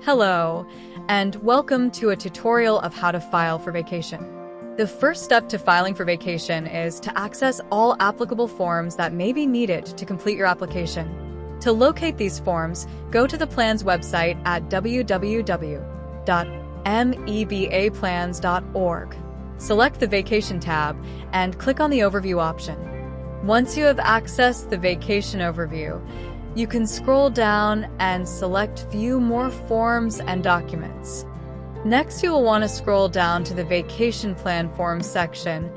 Hello, and welcome to a tutorial of how to file for vacation. The first step to filing for vacation is to access all applicable forms that may be needed to complete your application. To locate these forms, go to the plan's website at www.mebaplans.org. Select the Vacation tab and click on the Overview option. Once you have accessed the Vacation Overview, you can scroll down and select View More Forms and Documents. Next, you will want to scroll down to the Vacation Plan Forms section.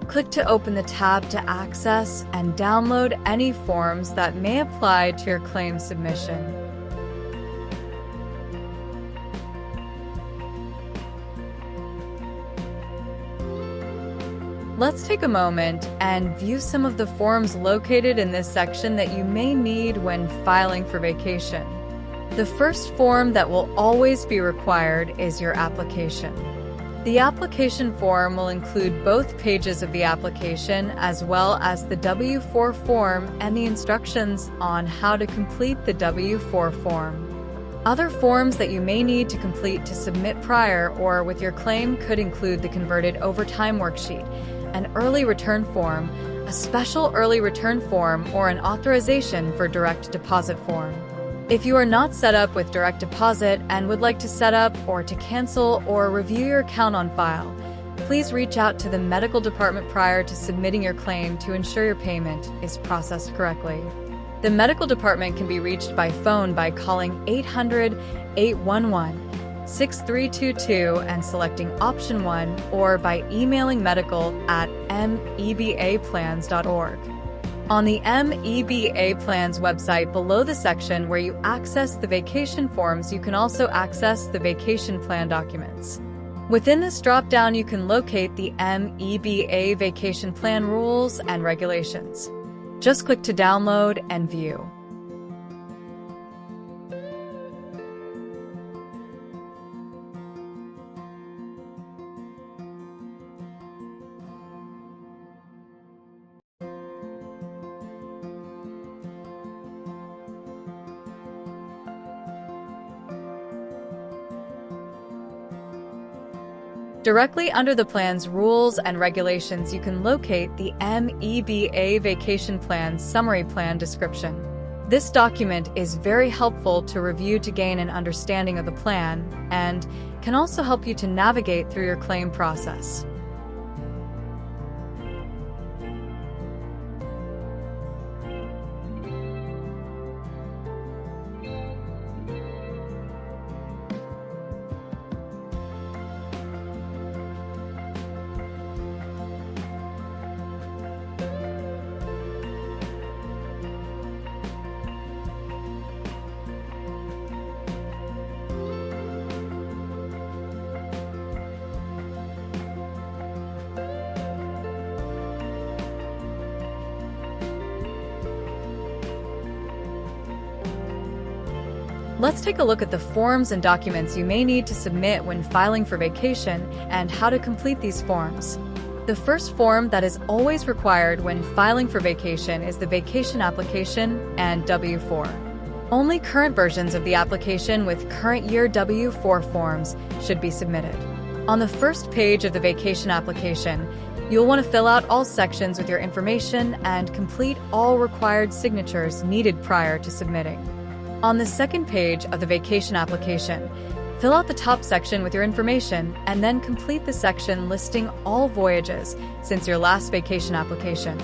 Click to open the tab to access and download any forms that may apply to your claim submission. Let's take a moment and view some of the forms located in this section that you may need when filing for vacation. The first form that will always be required is your application. The application form will include both pages of the application as well as the W-4 form and the instructions on how to complete the W-4 form. Other forms that you may need to complete to submit prior or with your claim could include the Converted Overtime Worksheet, an early return form, a special early return form, or an authorization for direct deposit form. If you are not set up with direct deposit and would like to set up or to cancel or review your account on file, please reach out to the medical department prior to submitting your claim to ensure your payment is processed correctly. The medical department can be reached by phone by calling 800-811-6322 and selecting option 1, or by emailing medical@mebaplans.org. On the MEBA Plans website, below the section where you access the vacation forms, you can also access the vacation plan documents. Within this drop-down, you can locate the MEBA Vacation Plan Rules and Regulations. Just click to download and view. Directly under the plan's rules and regulations, you can locate the MEBA Vacation Plan Summary Plan Description. This document is very helpful to review to gain an understanding of the plan and can also help you to navigate through your claim process. Let's take a look at the forms and documents you may need to submit when filing for vacation and how to complete these forms. The first form that is always required when filing for vacation is the vacation application and W-4. Only current versions of the application with current year W-4 forms should be submitted. On the first page of the vacation application, you'll want to fill out all sections with your information and complete all required signatures needed prior to submitting. On the second page of the vacation application, fill out the top section with your information and then complete the section listing all voyages since your last vacation application.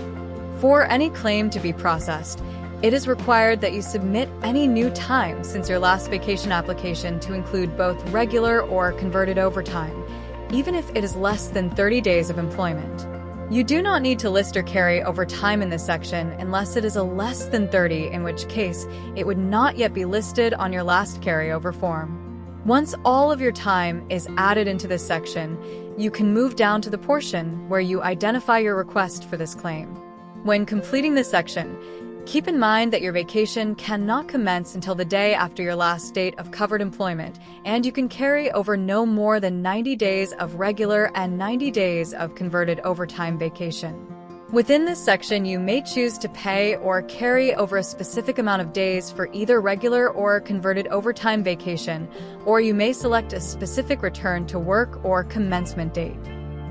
For any claim to be processed, it is required that you submit any new time since your last vacation application to include both regular or converted overtime, even if it is less than 30 days of employment. You do not need to list or carry overtime in this section unless it is a less than 30, in which case it would not yet be listed on your last carryover form. Once all of your time is added into this section, you can move down to the portion where you identify your request for this claim. When completing this section, keep in mind that your vacation cannot commence until the day after your last date of covered employment, and you can carry over no more than 90 days of regular and 90 days of converted overtime vacation. Within this section, you may choose to pay or carry over a specific amount of days for either regular or converted overtime vacation, or you may select a specific return to work or commencement date.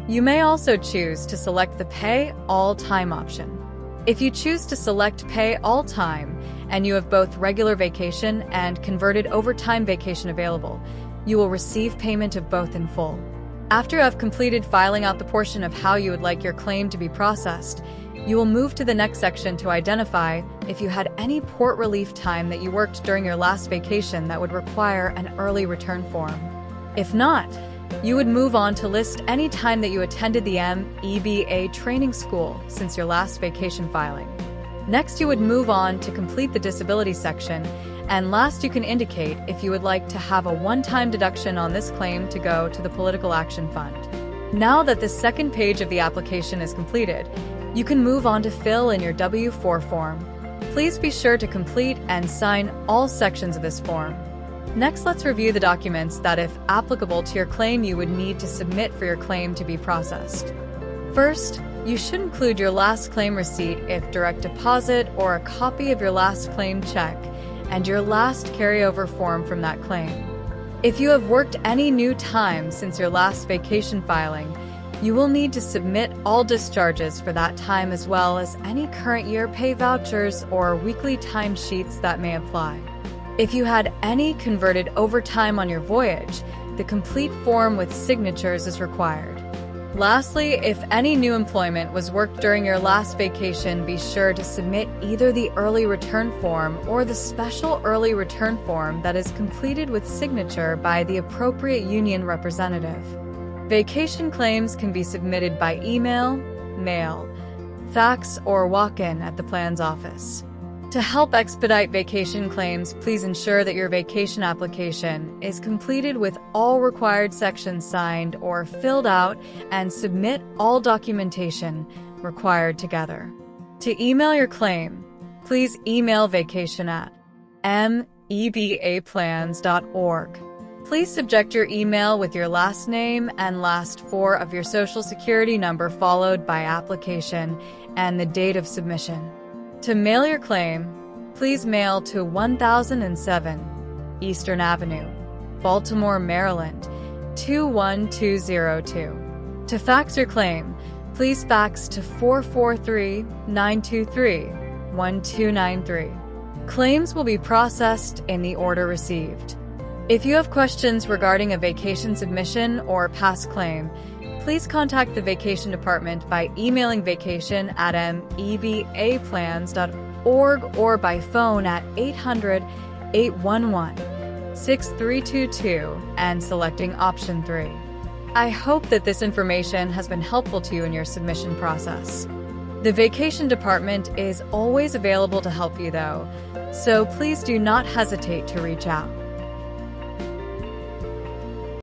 You may also choose to select the Pay All Time option. If you choose to select Pay All Time and you have both regular vacation and converted overtime vacation available, you will receive payment of both in full. After you have completed filling out the portion of how you would like your claim to be processed, you will move to the next section to identify if you had any port relief time that you worked during your last vacation that would require an early return form. If not, you would move on to list any time that you attended the MEBA training school since your last vacation filing. Next, you would move on to complete the disability section, and last you can indicate if you would like to have a one-time deduction on this claim to go to the Political Action Fund. Now that the second page of the application is completed, you can move on to fill in your W-4 form. Please be sure to complete and sign all sections of this form. Next, let's review the documents that, if applicable to your claim, you would need to submit for your claim to be processed. First, you should include your last claim receipt if direct deposit, or a copy of your last claim check, and your last carryover form from that claim. If you have worked any new time since your last vacation filing, you will need to submit all discharges for that time as well as any current year pay vouchers or weekly timesheets that may apply. If you had any converted overtime on your voyage, the complete form with signatures is required. Lastly, if any new employment was worked during your last vacation, be sure to submit either the early return form or the special early return form that is completed with signature by the appropriate union representative. Vacation claims can be submitted by email, mail, fax, or walk-in at the plan's office. To help expedite vacation claims, please ensure that your vacation application is completed with all required sections signed or filled out, and submit all documentation required together. To email your claim, please email vacation@mebaplans.org. Please subject your email with your last name and last four of your Social Security number followed by application and the date of submission. To mail your claim, please mail to 1007 Eastern Avenue, Baltimore, Maryland, 21202. To fax your claim, please fax to 443-923-1293. Claims will be processed in the order received. If you have questions regarding a vacation submission or past claim, please contact the Vacation Department by emailing vacation@mebaplans.org or by phone at 800-811-6322 and selecting option 3. I hope that this information has been helpful to you in your submission process. The Vacation Department is always available to help you though, so please do not hesitate to reach out.